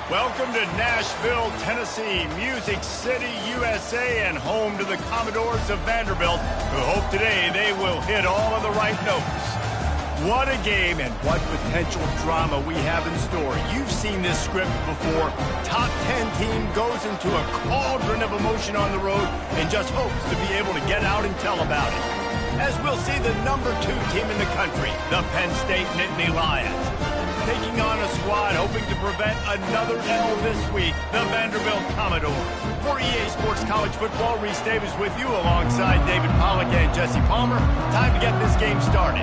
Welcome to Nashville, Tennessee, Music City, USA, and home to the Commodores of Vanderbilt, who hope today they will hit all of the right notes. What a game and what potential drama we have in store. You've seen this script before. Top 10 team goes into a cauldron of emotion on the road and just hopes to be able to get out and tell about it. As we'll see the number 2 team in the country, the Penn State Nittany Lions, taking on a squad hoping to prevent another L this week, the Vanderbilt Commodores. For EA Sports College Football, Reese Davis with you alongside David Pollack and Jesse Palmer. Time to get this game started.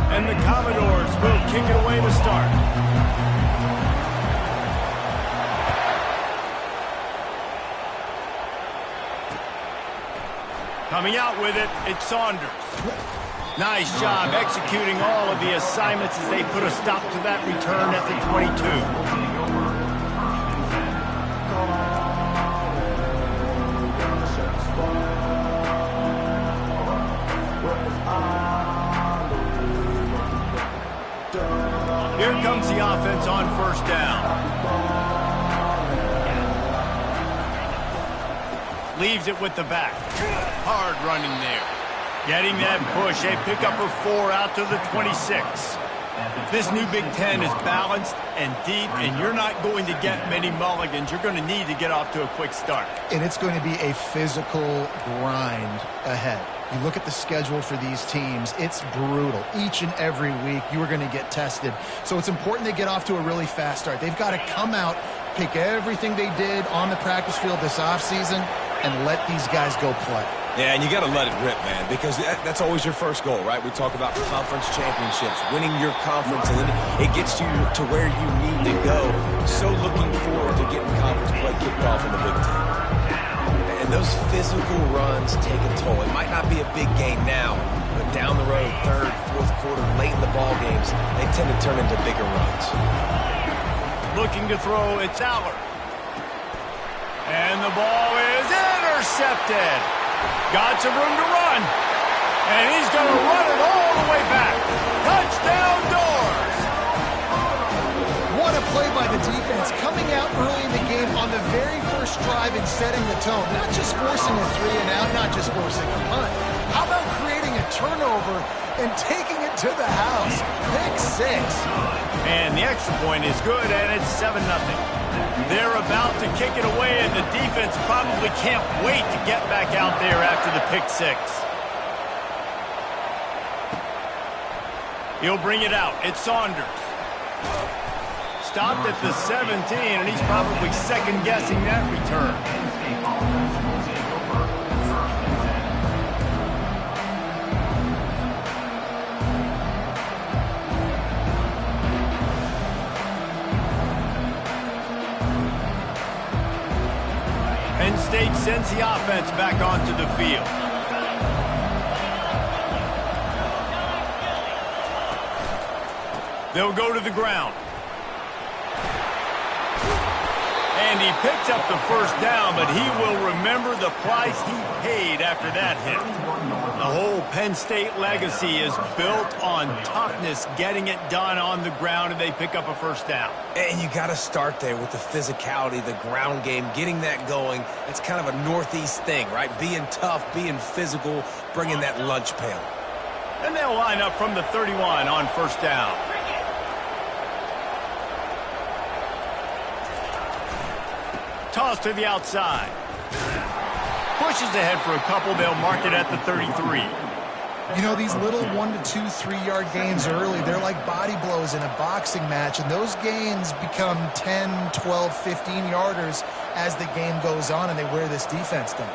And the Commodores will kick it away to start. Coming out with it, it's Saunders. Nice job executing all of the assignments as they put a stop to that return at the 22. Here comes the offense on first down. Leaves it with the back. Hard running there. Getting that push. A pickup of 4 out to the 26. This new Big Ten is balanced and deep, and you're not going to get many mulligans. You're going to need to get off to a quick start. And it's going to be a physical grind ahead. You look at the schedule for these teams, it's brutal. Each and every week, you are going to get tested. So it's important they get off to a really fast start. They've got to come out, pick everything they did on the practice field this offseason, and let these guys go play. Yeah, and you got to let it rip, man, because that's always your first goal, right? We talk about conference championships, winning your conference, and then it gets you to where you need to go. So looking forward to getting conference play kicked off in the Big Ten. And those physical runs take a toll. It might not be a big game now, but down the road, third, fourth quarter, late in the ball games, they tend to turn into bigger runs. Looking to throw, it's Allard. And the ball is intercepted. Got some room to run. And he's going to run it all the way back. Touchdown, Doors. What a play by the defense. Coming out early in the game on the very first drive and setting the tone. Not just forcing a 3 and out, not just forcing a punt. How about creating a turnover and taking it to the house? Pick 6. And the extra point is good, and it's 7-0. They're about to kick it away, and the defense probably can't wait to get back out there after the pick 6. He'll bring it out. It's Saunders. Stopped at the 17, and he's probably second-guessing that return. Penn State sends the offense back onto the field. They'll go to the ground. And he picks up the first down, but he will remember the price he paid after that hit. The whole Penn State legacy is built on toughness, getting it done on the ground, and they pick up a first down. And you got to start there with the physicality, the ground game, getting that going. It's kind of a Northeast thing, right? Being tough, being physical, bringing that lunch pail. And they'll line up from the 31 on first down. Toss to the outside. Pushes ahead for a couple. They'll mark it at the 33. You know, these little 1 to 2, 3-yard gains early, they're like body blows in a boxing match, and those gains become 10, 12, 15-yarders as the game goes on, and they wear this defense down.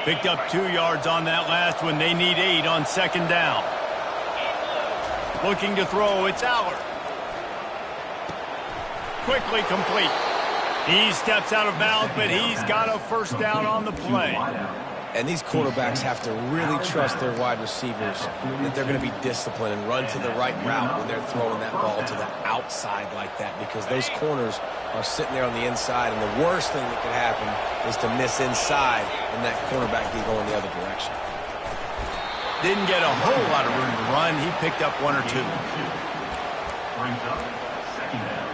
Picked up 2 yards on that last one. They need 8 on second down. Looking to throw, it's Allard. Quickly complete. He steps out of bounds, but he's got a first down on the play. And these quarterbacks have to really trust their wide receivers that they're going to be disciplined and run to the right route when they're throwing that ball to the outside like that, because those corners are sitting there on the inside, and the worst thing that could happen is to miss inside and that cornerback be going the other direction. Didn't get a whole lot of room to run. He picked up one or two. Brings up second down.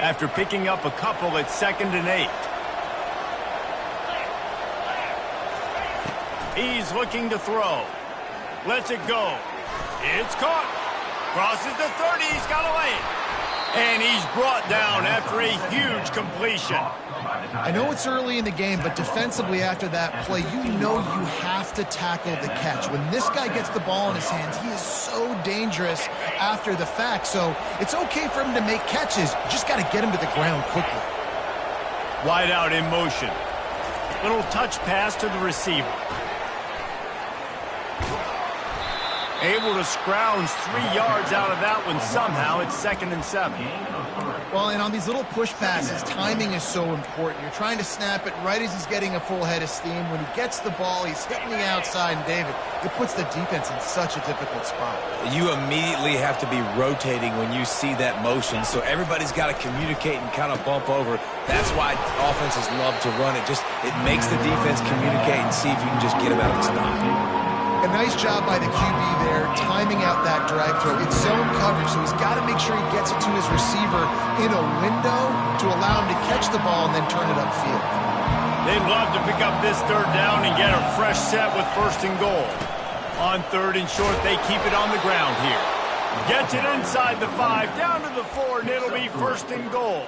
After picking up a couple, it's 2nd and 8. He's looking to throw. Lets it go. It's caught. Crosses the 30. He's got away. And he's brought down after a huge completion. I know it's early in the game, but defensively after that play, you know you have to tackle the catch. When this guy gets the ball in his hands, he is so dangerous after the fact. So it's okay for him to make catches. You just got to get him to the ground quickly. Wide out in motion. Little touch pass to the receiver. Able to scrounge 3 yards out of that one somehow. It's 2nd and 7. Well, and on these little push passes, timing is so important. You're trying to snap it right as he's getting a full head of steam. When he gets the ball, he's hitting the outside, and David, it puts the defense in such a difficult spot. You immediately have to be rotating when you see that motion, so everybody's got to communicate and kind of bump over. That's why offenses love to run it. It makes the defense communicate and see if you can just get him out of the spot. A nice job by the QB there, timing out that drag throw. It's zone coverage, so he's got to make sure he gets it to his receiver in a window to allow him to catch the ball and then turn it upfield. They'd love to pick up this 3rd down and get a fresh set with 1st and goal. On 3rd and short, they keep it on the ground here. Gets it inside the 5, down to the 4, and it'll be 1st and goal.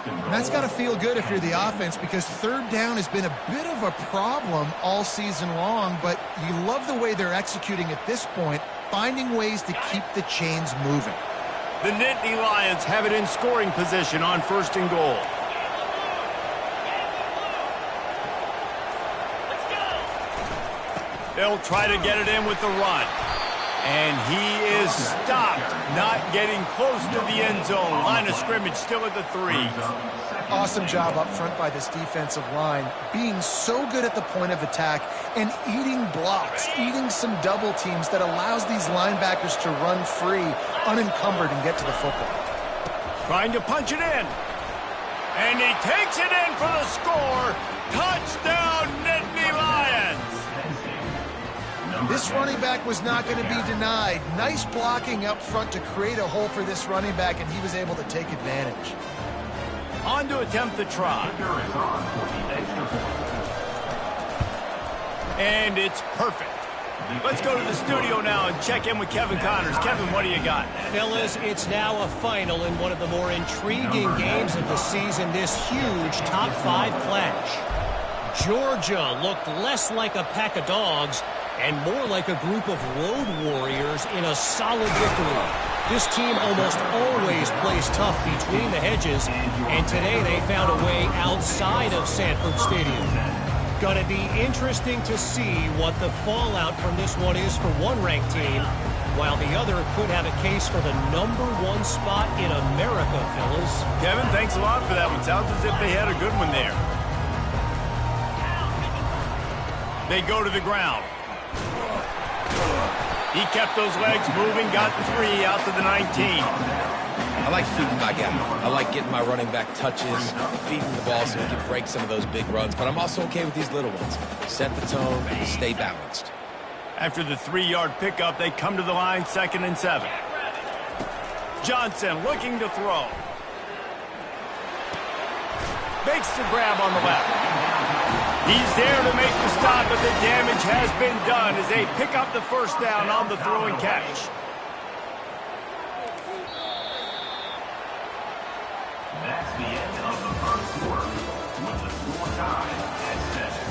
And that's got to feel good if you're the offense, because 3rd down has been a bit of a problem all season long, but you love the way they're executing at this point, finding ways to keep the chains moving. The Nittany Lions have it in scoring position on 1st and goal. They'll try to get it in with the run. And he is stopped, not getting close to the end zone. Line of scrimmage still at the 3. Awesome job up front by this defensive line, being so good at the point of attack and eating blocks, eating some double teams that allows these linebackers to run free, unencumbered, and get to the football. Trying to punch it in. And he takes it in for the score. Touchdown, Nittany Lions. This running back was not going to be denied. Nice blocking up front to create a hole for this running back, and he was able to take advantage. On to attempt the try. And it's perfect. Let's go to the studio now and check in with Kevin Connors. Kevin, what do you got? Fellas, it's now a final in one of the more intriguing games of the season, this huge top 5 clash. Georgia looked less like a pack of dogs and more like a group of road warriors in a solid victory. This team almost always plays tough between the hedges, and today they found a way outside of Sanford Stadium. Going to be interesting to see what the fallout from this one is for one ranked team, while the other could have a case for the #1 spot in America, fellas. Kevin, thanks a lot for that one. Sounds as if they had a good one there. They go to the ground. He kept those legs moving, got 3 out to the 19. I like feeding my guy. I like getting my running back touches, feeding the ball so he can break some of those big runs. But I'm also okay with these little ones. Set the tone, stay balanced. After the 3-yard pickup, they come to the line, 2nd and 7. Johnson looking to throw. Makes the grab on the left. He's there to make the stop, but the damage has been done as they pick up the 1st down on the throw and catch. That's the end of the first quarter, with the score tied at 7.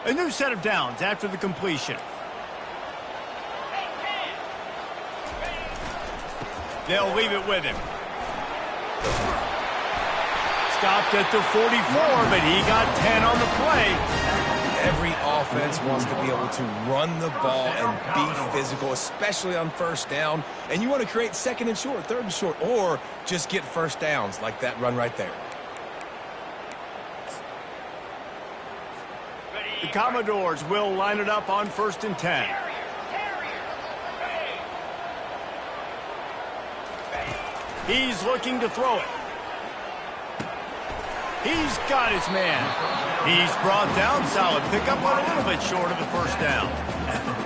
A new set of downs after the completion. They'll leave it with him. Stopped at the 44, but he got 10 on the play. Every offense wants to be able to run the ball and be physical, especially on first down. And you want to create second and short, third and short, or just get first downs like that run right there. The Commodores will line it up on 1st and 10. He's looking to throw it. He's got his man. He's brought down solid pickup, but a little bit short of the first down.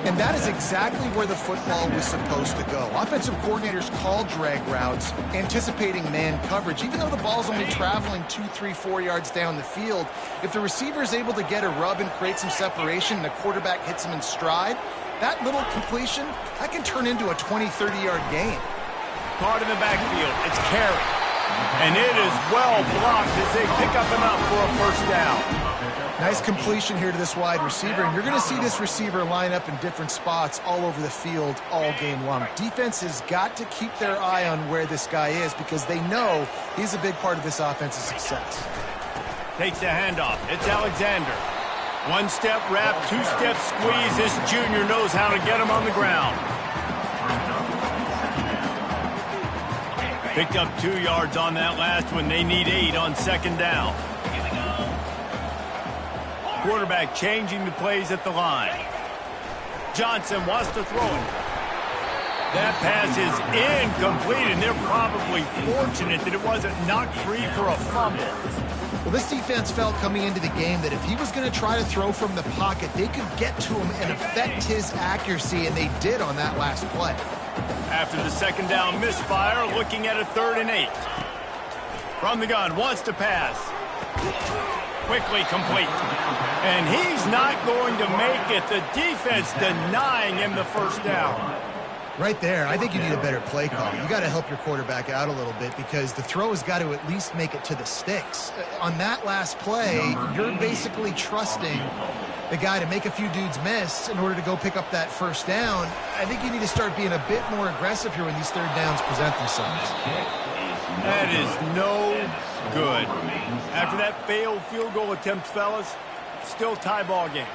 And that is exactly where the football was supposed to go. Offensive coordinators call drag routes, anticipating man coverage. Even though the ball's only traveling 2, 3, 4 yards down the field, if the receiver is able to get a rub and create some separation and the quarterback hits him in stride, that little completion, that can turn into a 20, 30-yard gain. Caught in the backfield. It's carry. And it is well blocked as they pick up enough for a first down. Nice completion here to this wide receiver, and you're going to see this receiver line up in different spots all over the field all game long. Defense has got to keep their eye on where this guy is because they know he's a big part of this offense's success. Takes the handoff. It's Alexander. One-step wrap, two-step squeeze. This junior knows how to get him on the ground. Picked up 2 yards on that last one. They need 8 on second down. Quarterback changing the plays at the line. Johnson wants to throw it. That pass is incomplete, and they're probably fortunate that it wasn't knocked free for a fumble. Well, this defense felt coming into the game that if he was going to try to throw from the pocket, they could get to him and affect his accuracy, and they did on that last play. After the second down misfire, looking at a 3rd and 8. From the gun, wants to pass. Quickly complete. And he's not going to make it. The defense denying him the first down. Right there, I think you need a better play call. You got to help your quarterback out a little bit because the throw has got to at least make it to the sticks. On that last play, you're basically trusting the guy to make a few dudes miss in order to go pick up that first down. I think you need to start being a bit more aggressive here when these third downs present themselves. That is no good. After that failed field goal attempt, fellas, still tie ball game.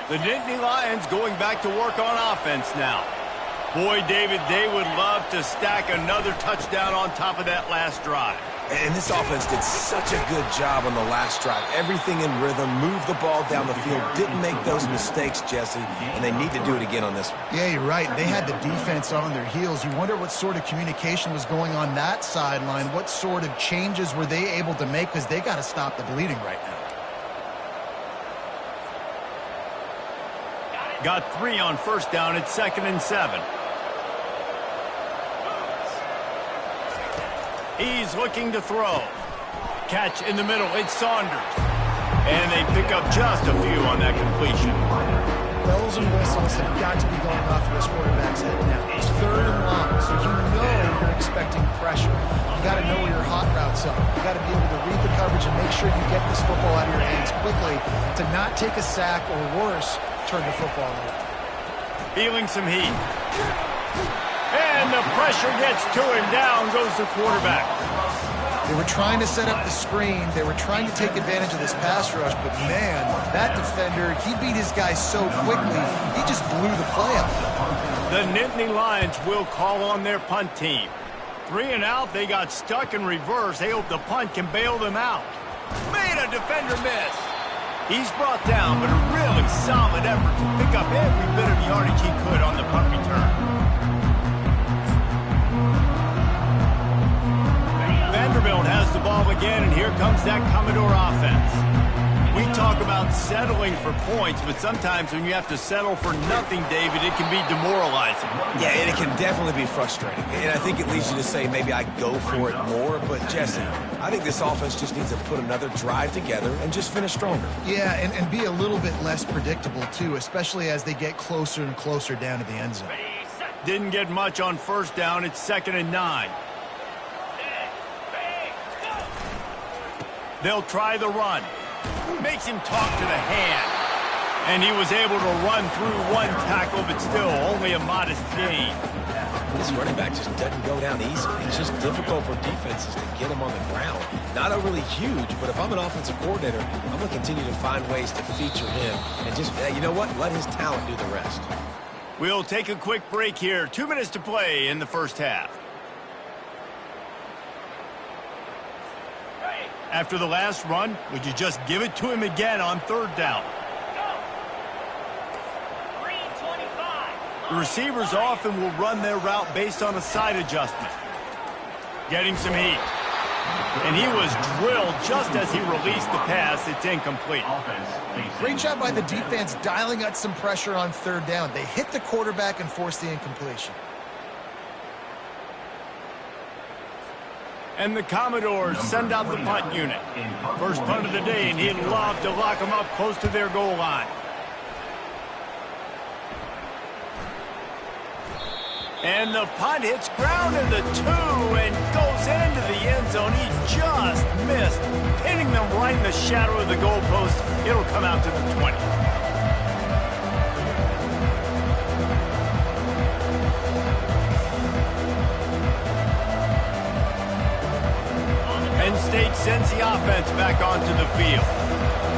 The Nittany Lions going back to work on offense now. Boy, David, they would love to stack another touchdown on top of that last drive. And this offense did such a good job on the last drive. Everything in rhythm, moved the ball down the field, didn't make those mistakes, Jesse, and they need to do it again on this one. Yeah, you're right. They had the defense on their heels. You wonder what sort of communication was going on that sideline. What sort of changes were they able to make because they got to stop the bleeding right now. Got 3 on first down at 2nd and 7. He's looking to throw. Catch in the middle. It's Saunders. And they pick up just a few on that completion. Bells and whistles have got to be going off of this quarterback's head now. It's 3rd and long, so you know you're expecting pressure. You got to know where your hot routes are. You got to be able to read the coverage and make sure you get this football out of your hands quickly to not take a sack or worse, turn the football over. Feeling some heat. And the pressure gets to him. Down goes the quarterback. They were trying to set up the screen. They were trying to take advantage of this pass rush, but man, that defender, he beat his guy so quickly, he just blew the play up. The Nittany Lions will call on their punt team. 3 and out, they got stuck in reverse. They hope the punt can bail them out. Made a defender miss. He's brought down, but a really solid effort to pick up every bit of yardage he could on the punt return. Vanderbilt has the ball again, and here comes that Commodore offense. We talk about settling for points, but sometimes when you have to settle for nothing, David, it can be demoralizing. Yeah, and it can definitely be frustrating. And I think it leads you to say maybe I go for it more. But, Jesse, I think this offense just needs to put another drive together and just finish stronger. Yeah, and be a little bit less predictable, too, especially as they get closer and closer down to the end zone. Didn't get much on first down. It's 2nd and 9. They'll try the run. Makes him talk to the hand. And he was able to run through one tackle, but still only a modest gain. This running back just doesn't go down easy. It's just difficult for defenses to get him on the ground. Not overly huge, but if I'm an offensive coordinator, I'm going to continue to find ways to feature him. And just, you know what? Let his talent do the rest. We'll take a quick break here. 2 minutes to play in the first half. After the last run, would you just give it to him again on third down? The receivers often will run their route based on a side adjustment. Getting some heat. And he was drilled just as he released the pass. It's incomplete. Great job by the defense dialing out some pressure on third down. They hit the quarterback and forced the incompletion. And the Commodores send out the punt unit. First punt of the day, and he'd love to lock them up close to their goal line. And the punt hits ground in the 2 and goes into the end zone. He just missed, hitting them right in the shadow of the goalpost. It'll come out to the 20. Penn State sends the offense back onto the field.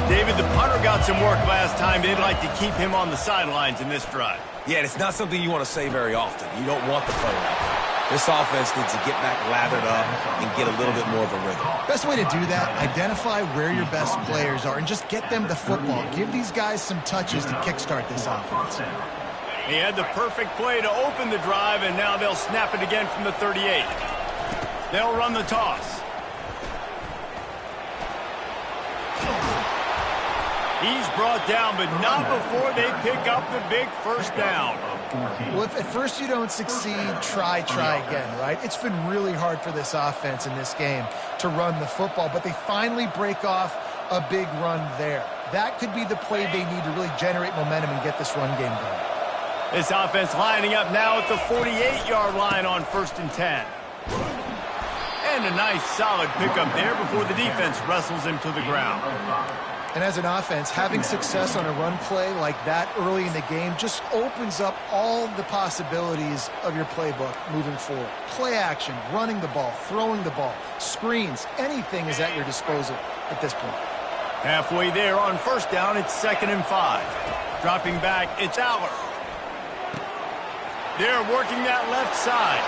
David, the punter got some work last time. They'd like to keep him on the sidelines in this drive. Yeah, it's not something you want to say very often. You don't want the phone out there. This offense needs to get back lathered up and get a little bit more of a rhythm. Best way to do that, identify where your best players are and just get them the football. Give these guys some touches to kickstart this offense. He had the perfect play to open the drive, and now they'll snap it again from the 38. They'll run the toss. He's brought down, but not before they pick up the big first down. Well, if at first you don't succeed, try again, right? It's been really hard for this offense in this game to run the football, but they finally break off a big run there. That could be the play they need to really generate momentum and get this run game going. This offense lining up now at the 48-yard line on 1st and 10. And a nice solid pickup there before the defense wrestles him to the ground. And as an offense, having success on a run play like that early in the game just opens up all the possibilities of your playbook moving forward. Play action, running the ball, throwing the ball, screens, anything is at your disposal at this point. Halfway there on 1st down, it's 2nd and 5. Dropping back, it's Aller. They're working that left side.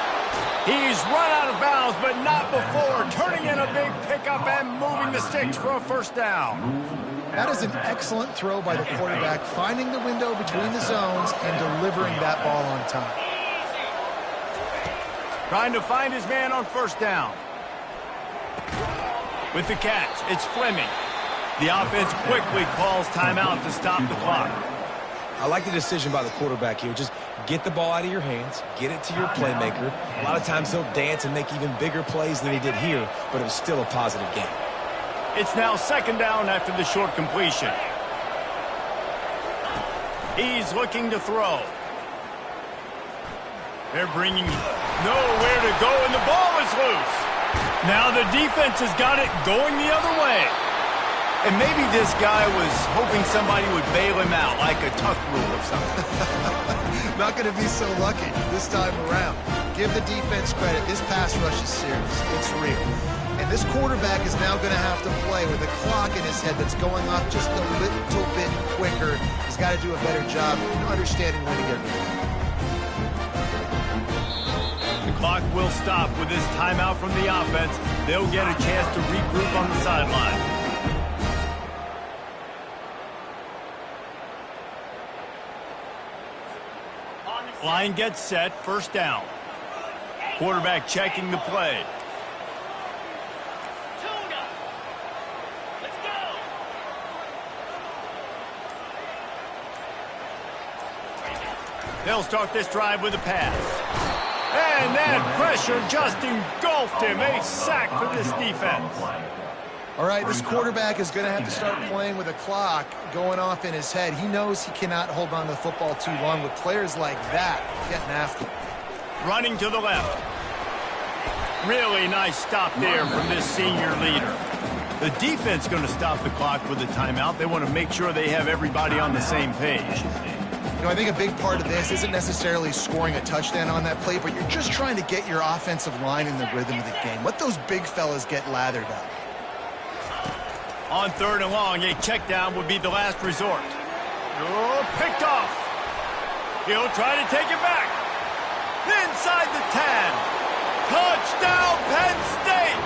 He's run out of bounds, but not before turning in a big pickup and moving the sticks for a 1st down. That is an excellent throw by the quarterback, finding the window between the zones and delivering that ball on time. Trying to find his man on 1st down. With the catch, it's Fleming. The offense quickly calls timeout to stop the clock. I like the decision by the quarterback here. Just get the ball out of your hands, get it to your playmaker. A lot of times he'll dance and make even bigger plays than he did here, but it was still a positive game. It's now 2nd down after the short completion. He's looking to throw. They're bringing nowhere to go, and the ball is loose. Now the defense has got it going the other way. And maybe this guy was hoping somebody would bail him out, like a tuck rule or something. Not going to be so lucky this time around. Give the defense credit. This pass rush is serious. It's real. And this quarterback is now going to have to play with a clock in his head that's going off just a little bit quicker. He's got to do a better job in understanding when to get it. The clock will stop with this timeout from the offense. They'll get a chance to regroup on the sideline. Line gets set, 1st down. Quarterback checking the play. They'll start this drive with a pass. And that pressure just engulfed him. A sack for this defense. All right, this quarterback is going to have to start playing with a clock going off in his head. He knows he cannot hold on to the football too long with players like that getting after him. Running to the left. Really nice stop there from this senior leader. The defense going to stop the clock with a timeout. They want to make sure they have everybody on the same page. You know, I think a big part of this isn't necessarily scoring a touchdown on that play, but you're just trying to get your offensive line in the rhythm of the game. Let those big fellas get lathered up. On 3rd and long, a check down would be the last resort. Oh, picked off. He'll try to take it back. Inside the 10. Touchdown, Penn State.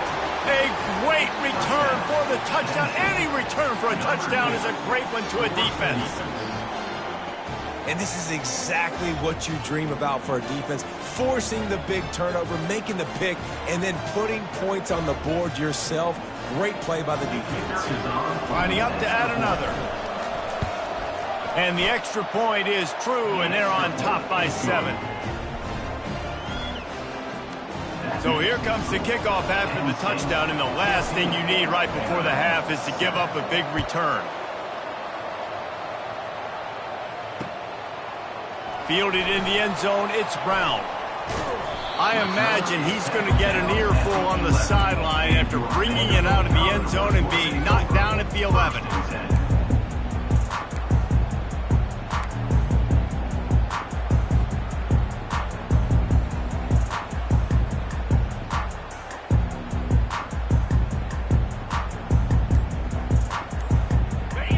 A great return for the touchdown. Any return for a touchdown is a great one to a defense. And this is exactly what you dream about for a defense. Forcing the big turnover, making the pick, and then putting points on the board yourself. Great play by the defense. Lining up to add another. And the extra point is true, and they're on top by 7. So here comes the kickoff after the touchdown, and the last thing you need right before the half is to give up a big return. Fielded in the end zone, it's Brown. I imagine he's going to get an earful on the sideline after bringing it out of the end zone and being knocked down at the 11.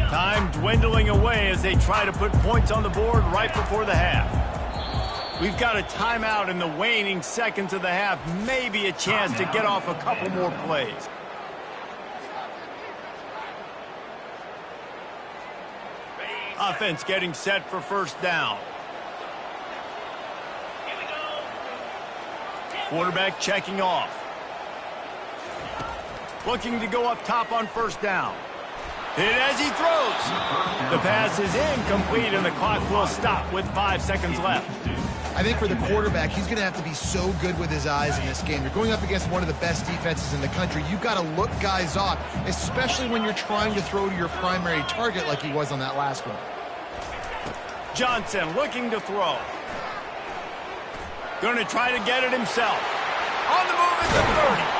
Time dwindling away as they try to put points on the board right before the half. We've got a timeout in the waning seconds of the half. Maybe a chance to get off a couple more plays. Offense getting set for 1st down. Quarterback checking off. Looking to go up top on 1st down. Hit as he throws. The pass is incomplete, and the clock will stop with 5 seconds left. I think for the quarterback, he's going to have to be so good with his eyes in this game. You're going up against one of the best defenses in the country. You've got to look guys off, especially when you're trying to throw to your primary target like he was on that last one. Johnson looking to throw. Going to try to get it himself. On the move at the 30.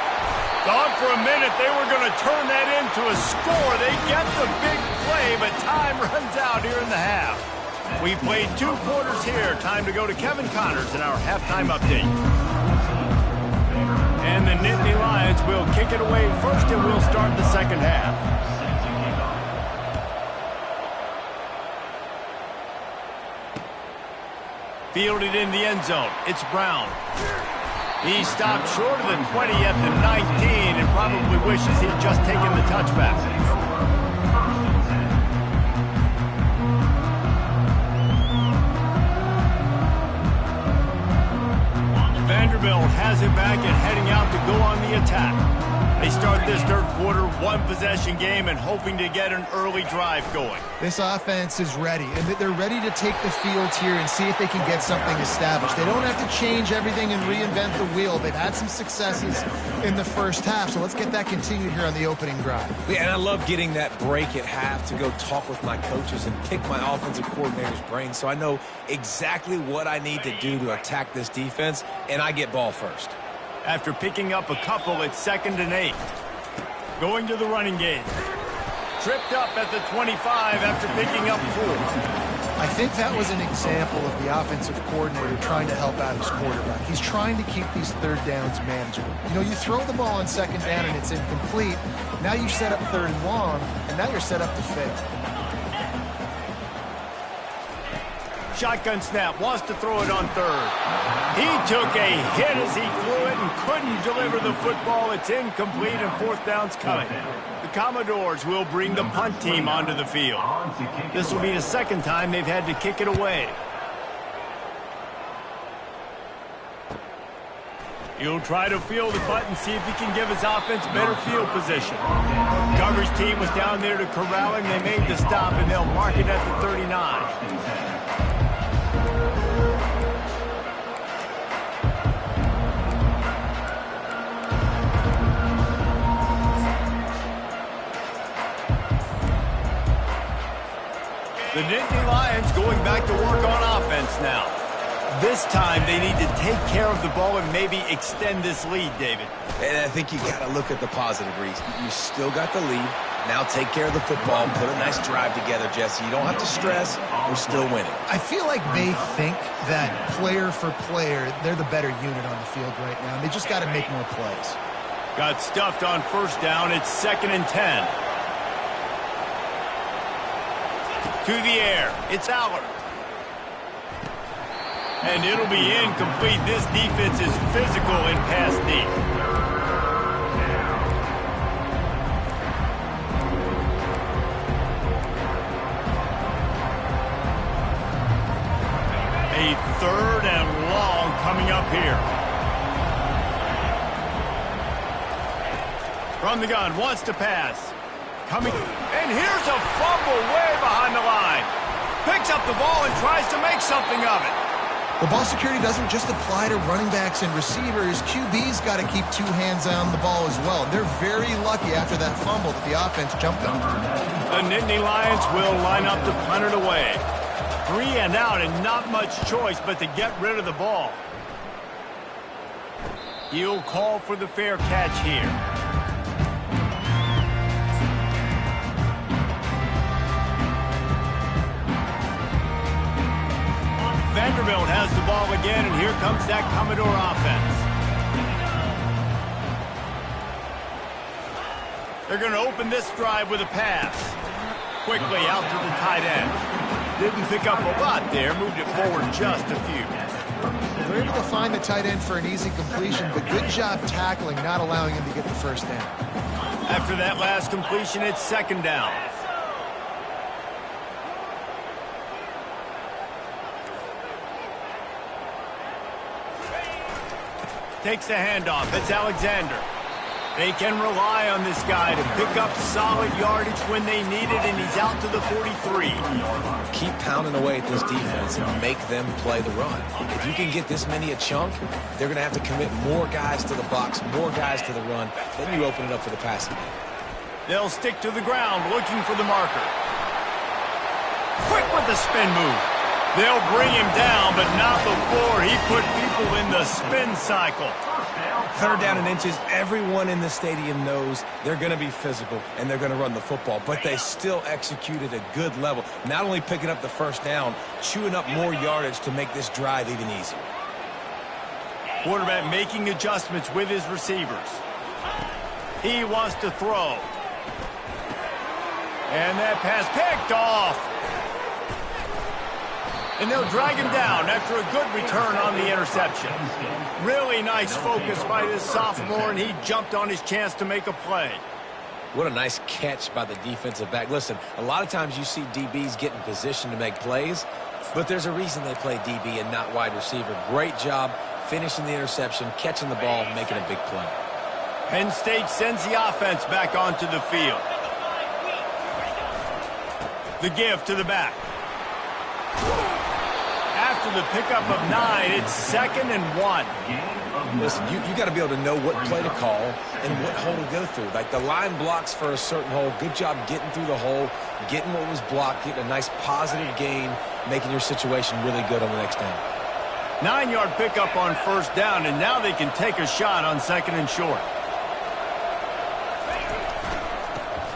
Thought for a minute they were going to turn that into a score. They get the big play, but time runs out here in the half. We played 2 quarters here. Time to go to Kevin Connors in our halftime update. And the Nittany Lions will kick it away first, and we'll start the second half. Fielded in the end zone. It's Brown. He stopped short of the 20 at the 19 and probably wishes he'd just taken the touchback. Vanderbilt has it back and heading out to go on the attack. They start this 3rd quarter, 1-possession game and hoping to get an early drive going. This offense is ready, and they're ready to take the field here and see if they can get something established. They don't have to change everything and reinvent the wheel. They've had some successes in the first half, so let's get that continued here on the opening drive. Yeah, and I love getting that break at half to go talk with my coaches and pick my offensive coordinator's brain so I know exactly what I need to do to attack this defense, and I get ball first. After picking up a couple, it's 2nd and 8. Going to the running game. Tripped up at the 25 after picking up 4. I think that was an example of the offensive coordinator trying to help out his quarterback. He's trying to keep these 3rd downs manageable. You know, you throw the ball on 2nd down and it's incomplete. Now you set up 3rd and long, and now you're set up to fail. Shotgun snap, wants to throw it on 3rd. He took a hit as he threw it and couldn't deliver the football. It's incomplete and 4th down's coming. The Commodores will bring the punt team onto the field. This will be the 2nd time they've had to kick it away. He'll try to field the punt and see if he can give his offense better field position. Coverage team was down there to corral him. They made the stop, and they'll mark it at the 39. The Nittany Lions going back to work on offense now. This time they need to take care of the ball and maybe extend this lead, David. And I think you got to look at the positive reason. You still got the lead. Now take care of the football. Put a nice drive together, Jesse. You don't have to stress. We're still winning. I feel like they think that player for player, they're the better unit on the field right now. They just got to make more plays. Got stuffed on first down. It's 2nd and 10. To the air. It's Allard. And it'll be incomplete. This defense is physical in pass deep. A 3rd and long coming up here. From the gun, wants to pass. Coming, and here's a fumble way behind the line. Picks up the ball and tries to make something of it. Well, ball security doesn't just apply to running backs and receivers. QB's got to keep 2 hands on the ball as well. They're very lucky after that fumble that the offense jumped on. The Nittany Lions will line up to punt it away. 3 and out and not much choice but to get rid of the ball. He'll call for the fair catch here. Vanderbilt has the ball again, and here comes that Commodore offense. They're going to open this drive with a pass. Quickly out to the tight end. Didn't pick up a lot there, moved it forward just a few. They're able to find the tight end for an easy completion, but good job tackling, not allowing him to get the first down. After that last completion, it's 2nd down. Takes the handoff. It's Alexander. They can rely on this guy to pick up solid yardage when they need it, and he's out to the 43. Keep pounding away at this defense and make them play the run. If you can get this many a chunk, they're going to have to commit more guys to the box, more guys to the run. Then you open it up for the passing game. They'll stick to the ground looking for the marker. Quick with the spin move. They'll bring him down, but not before he put people in the spin cycle. 3rd down and inches, everyone in the stadium knows they're going to be physical and they're going to run the football, but they still executed a good level. Not only picking up the first down, chewing up more yardage to make this drive even easier. Quarterback making adjustments with his receivers. He wants to throw. And that pass picked off. And they'll drag him down after a good return on the interception. Really nice focus by this sophomore, and he jumped on his chance to make a play. What a nice catch by the defensive back. Listen, a lot of times you see DBs get in position to make plays, but there's a reason they play DB and not wide receiver. Great job finishing the interception, catching the ball, making a big play. Penn State sends the offense back onto the field. The give to the back. After the pickup of 9, it's 2nd and 1. Listen, you got to be able to know what play to call and what hole to go through. Like the line blocks for a certain hole. Good job getting through the hole, getting what was blocked, getting a nice positive gain, making your situation really good on the next down. 9-yard pickup on first down, and now they can take a shot on 2nd and short.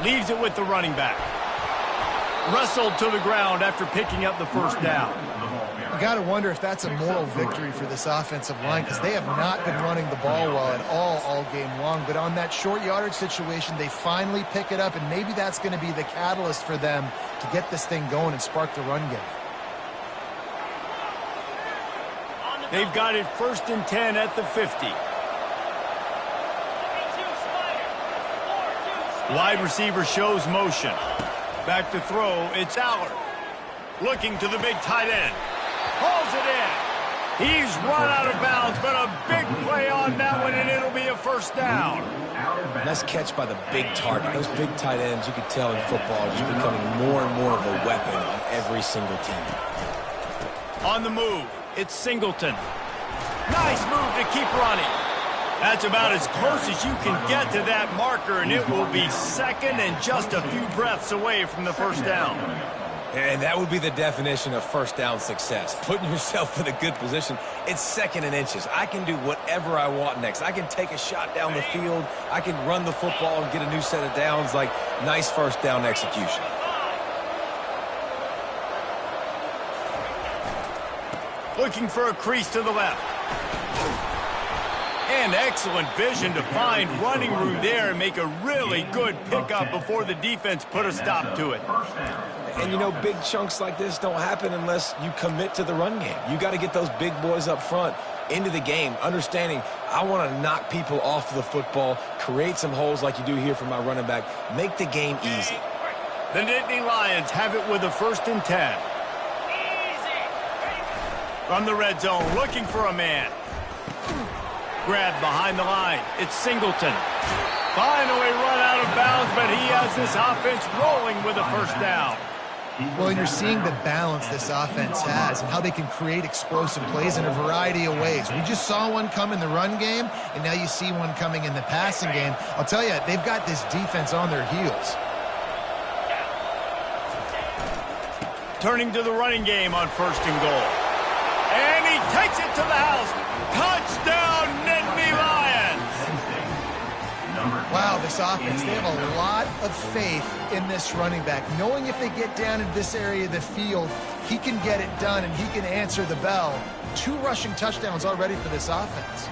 Leaves it with the running back. Wrestled to the ground after picking up the first down. You got to wonder if that's a moral victory for this offensive line, because they have not been running the ball well at all game long. But on that short yardage situation, they finally pick it up, and maybe that's going to be the catalyst for them to get this thing going and spark the run game. They've got it 1st and 10 at the 50. Wide receiver shows motion. Back to throw, it's Allard. Looking to the big tight end. Hauls it in. He's run out of bounds, but a big play on that one, and it'll be a first down. Nice catch by the big target. Those big tight ends, you can tell in football, are just becoming more and more of a weapon on every single team. On the move, it's Singleton. Nice move to keep running. That's about as close as you can get to that marker, and it will be 2nd and just a few breaths away from the first down. And that would be the definition of first down success. Putting yourself in a good position. It's 2nd and inches. I can do whatever I want next. I can take a shot down the field. I can run the football and get a new set of downs. Like, nice first down execution. Looking for a crease to the left. And excellent vision to find running room there and make a really good pickup before the defense put a stop to it. And, you know, big chunks like this don't happen unless you commit to the run game. You got to get those big boys up front into the game, understanding I want to knock people off the football, create some holes like you do here for my running back, make the game easy. The Nittany Lions have it with a 1st and 10. From the red zone, looking for a man. Grab behind the line. It's Singleton. Finally run out of bounds, but he has this offense rolling with a 1st down. Well, and you're seeing the balance this offense has and how they can create explosive plays in a variety of ways. We just saw one come in the run game, and now you see one coming in the passing game. I'll tell you, they've got this defense on their heels. Turning to the running game on 1st and goal. And he takes it to the house. Touchdown, Nittany Lions! Wow, this offense, they have a lot of faith in this running back, knowing if they get down in this area of the field, he can get it done and he can answer the bell. 2 rushing touchdowns already for this offense.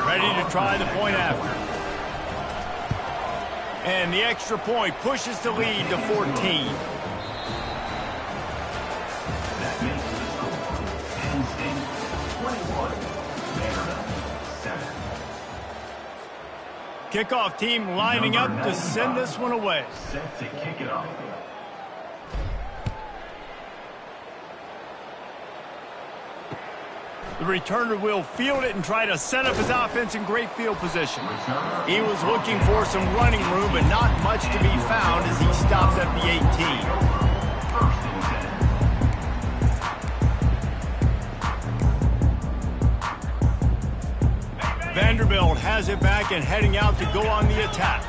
Ready to try the point after. And the extra point pushes the lead to 14. That makes the score Penn State 21, Vanderbilt 7. Kickoff team lining up to send this one away. Set to kick it off. The returner will field it and try to set up his offense in great field position. He was looking for some running room, but not much to be found as he stops at the 18. Vanderbilt has it back and heading out to go on the attack.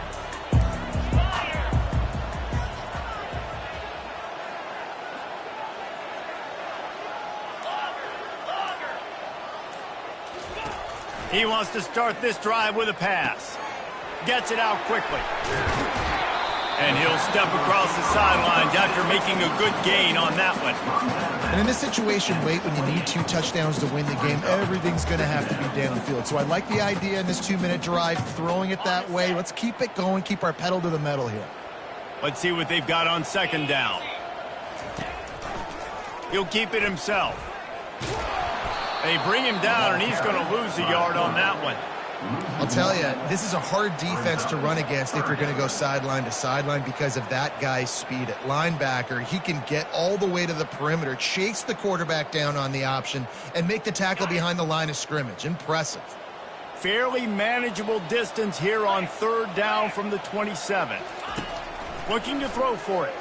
He wants to start this drive with a pass. Gets it out quickly. And he'll step across the sidelines after making a good gain on that one. And in this situation, late when you need 2 touchdowns to win the game, everything's going to have to be downfield. So I like the idea in this 2-minute drive, throwing it that way. Let's keep it going, keep our pedal to the metal here. Let's see what they've got on 2nd down. He'll keep it himself. They bring him down, and he's going to lose a yard on that one. I'll tell you, this is a hard defense to run against if you're going to go sideline to sideline because of that guy's speed at linebacker. He can get all the way to the perimeter, chase the quarterback down on the option, and make the tackle behind the line of scrimmage. Impressive. Fairly manageable distance here on 3rd down from the 27. Looking to throw for it.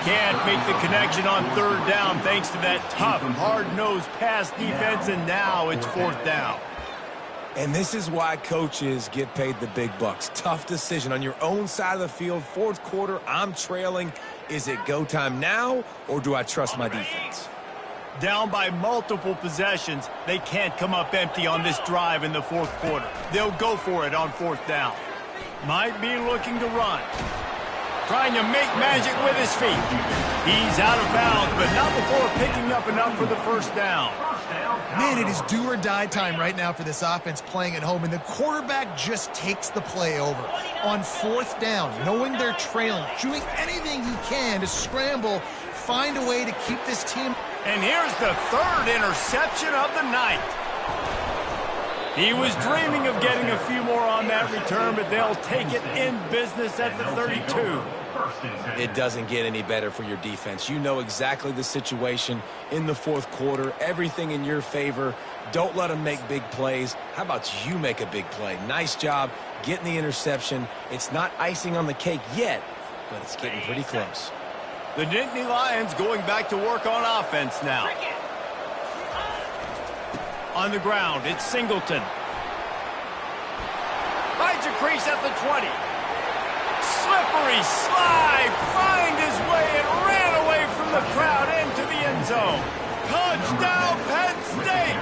Can't make the connection on 3rd down thanks to that tough, hard-nosed pass defense, and now it's 4th down. And this is why coaches get paid the big bucks. Tough decision on your own side of the field. 4th quarter, I'm trailing. Is it go time now, or do I trust my defense? Down by multiple possessions, they can't come up empty on this drive in the 4th quarter. They'll go for it on 4th down. Might be looking to run. Trying to make magic with his feet. He's out of bounds, but not before picking up enough for the 1st down. Man, it is do or die time right now for this offense playing at home, and the quarterback just takes the play over. On 4th down, knowing they're trailing, doing anything he can to scramble, find a way to keep this team. And here's the 3rd interception of the night. He was dreaming of getting a few more on that return, but they'll take it in business at the 32. It doesn't get any better for your defense. You know exactly the situation in the 4th quarter. Everything in your favor. Don't let them make big plays. How about you make a big play? Nice job getting the interception. It's not icing on the cake yet, but it's getting pretty close. The Nittany Lions going back to work on offense now. On the ground, it's Singleton. Finds a crease at the 20. Slip slippery slide, find his way and ran away from the crowd into the end zone. Touchdown, Penn State!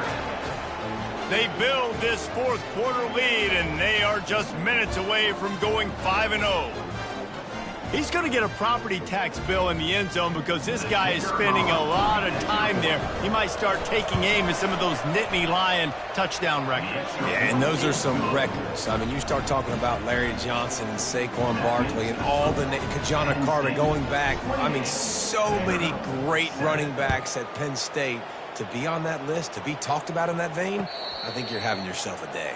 They build this fourth quarter lead, and they are just minutes away from going 5-0. He's going to get a property tax bill in the end zone because this guy is spending a lot of time there. He might start taking aim at some of those Nittany Lion touchdown records. Yeah, and those are some records. I mean, you start talking about Larry Johnson and Saquon Barkley and all the Kajana Carter going back. I mean, so many great running backs at Penn State. To be on that list, to be talked about in that vein, I think you're having yourself a day.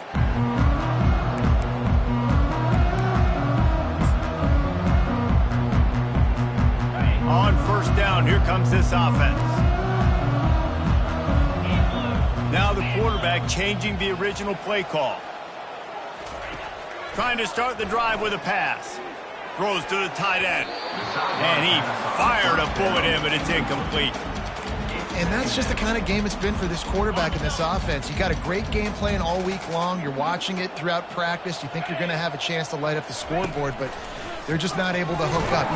On first down, here comes this offense. Now the quarterback changing the original play call. Trying to start the drive with a pass. Throws to the tight end. And he fired a bullet in, but it's incomplete. And that's just the kind of game it's been for this quarterback in this offense. You got a great game plan all week long. You're watching it throughout practice. You think you're going to have a chance to light up the scoreboard, but they're just not able to hook up.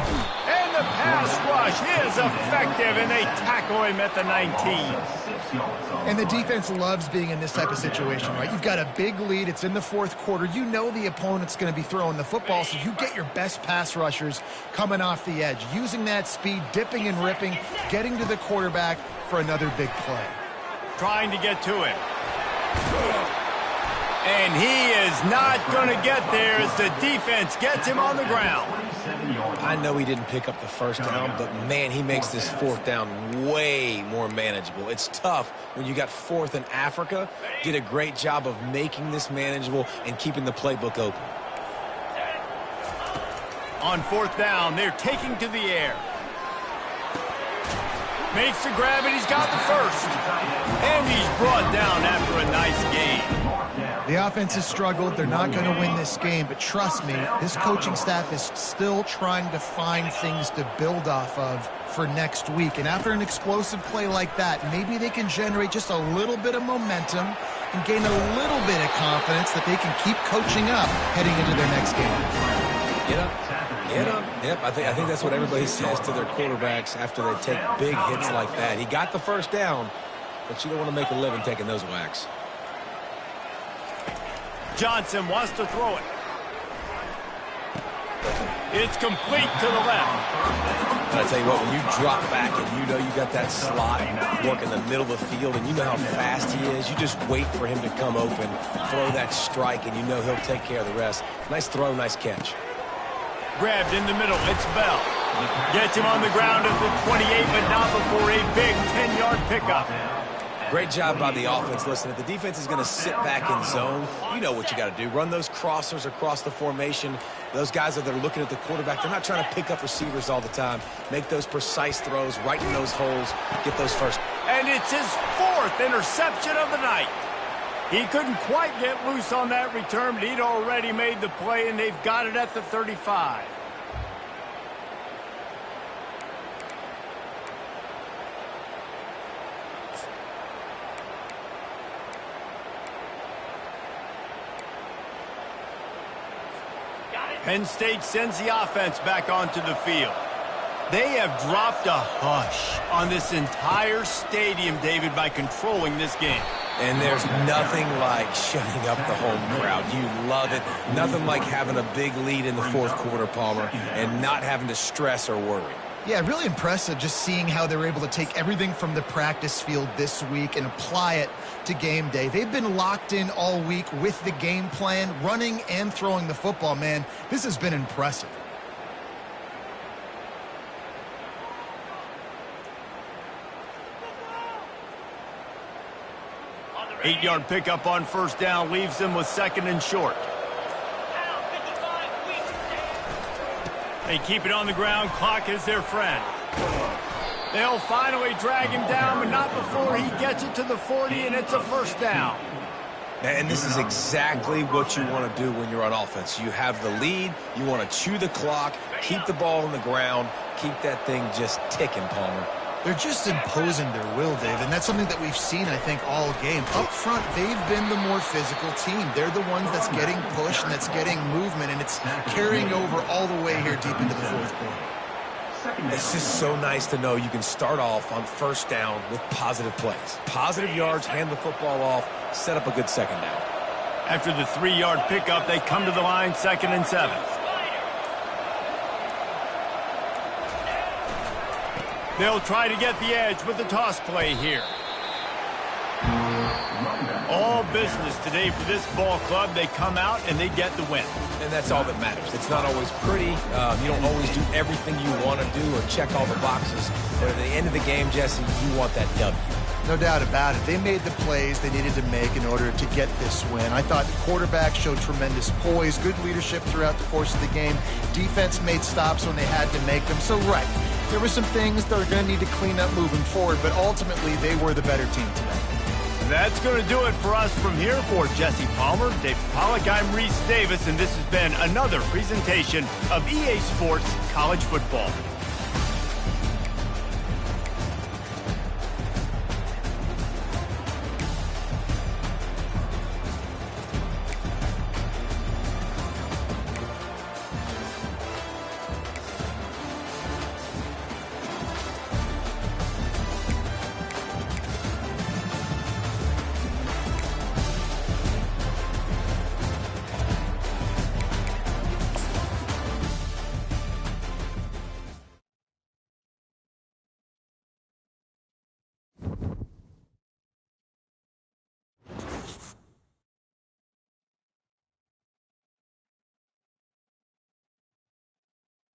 And the pass rush is effective, and they tackle him at the 19. And the defense loves being in this type of situation, right? You've got a big lead. It's in the fourth quarter. You know the opponent's going to be throwing the football, so you get your best pass rushers coming off the edge, using that speed, dipping and ripping, getting to the quarterback for another big play. Trying to get to him. And he is not going to get there as the defense gets him on the ground. I know he didn't pick up the first down, but, man, he makes this fourth down way more manageable. It's tough when you got fourth in Africa. Did a great job of making this manageable and keeping the playbook open. On fourth down, they're taking to the air. Makes the grab, and he's got the first. And he's brought down after a nice game. The offense has struggled. They're not going to win this game, but trust me, this coaching staff is still trying to find things to build off of for next week. And after an explosive play like that, maybe they can generate just a little bit of momentum and gain a little bit of confidence that they can keep coaching up heading into their next game. Get up. Get up. Yep, I think that's what everybody says to their quarterbacks after they take big hits like that. He got the first down, but you don't want to make a living taking those whacks. Johnson wants to throw it. It's complete to the left. I tell you what, when you drop back and you know you got that slot work in the middle of the field and you know how fast he is, you just wait for him to come open, throw that strike, and you know he'll take care of the rest. Nice throw, nice catch. Grabbed in the middle. It's Bell. Gets him on the ground at the 28, but not before a big 10-yard pickup. Great job by the offense. Listen, if the defense is going to sit back in zone, you know what you got to do. Run those crossers across the formation. Those guys that are looking at the quarterback, they're not trying to pick up receivers all the time. Make those precise throws right in those holes. Get those first. And it's his fourth interception of the night. He couldn't quite get loose on that return, but he'd already made the play, and they've got it at the 35. Penn State sends the offense back onto the field. They have dropped a hush on this entire stadium, David, by controlling this game. And there's nothing like shutting up the home crowd. You love it. Nothing like having a big lead in the fourth quarter, Palmer, and not having to stress or worry. Yeah, really impressive just seeing how they were able to take everything from the practice field this week and apply it to game day. They've been locked in all week with the game plan, running and throwing the football, man. This has been impressive. Eight-yard pickup on first down leaves them with second and short. They keep it on the ground. Clock is their friend. They'll finally drag him down, but not before he gets it to the 40, and it's a first down. And this is exactly what you want to do when you're on offense. You have the lead. You want to chew the clock, keep the ball on the ground, keep that thing just ticking, Palmer. They're just imposing their will, Dave, and that's something that we've seen, I think, all game. Up front, they've been the more physical team. They're the ones that's getting pushed and that's getting movement, and it's carrying over all the way here deep into the fourth quarter. It's just so nice to know you can start off on first down with positive plays. Positive yards, hand the football off, set up a good second down. After the 3-yard pickup, they come to the line 2nd and 7. They'll try to get the edge with the toss play here. All business today for this ball club. They come out and they get the win. And that's all that matters. It's not always pretty. You don't always do everything you want to do or check all the boxes. But at the end of the game, Jesse, you want that W. No doubt about it. They made the plays they needed to make in order to get this win. I thought the quarterback showed tremendous poise, good leadership throughout the course of the game. Defense made stops when they had to make them. So, right, there were some things that are going to need to clean up moving forward, but ultimately they were the better team today. That's going to do it for us from here. For Jesse Palmer, Dave Pollack, I'm Reese Davis, and this has been another presentation of EA Sports College Football.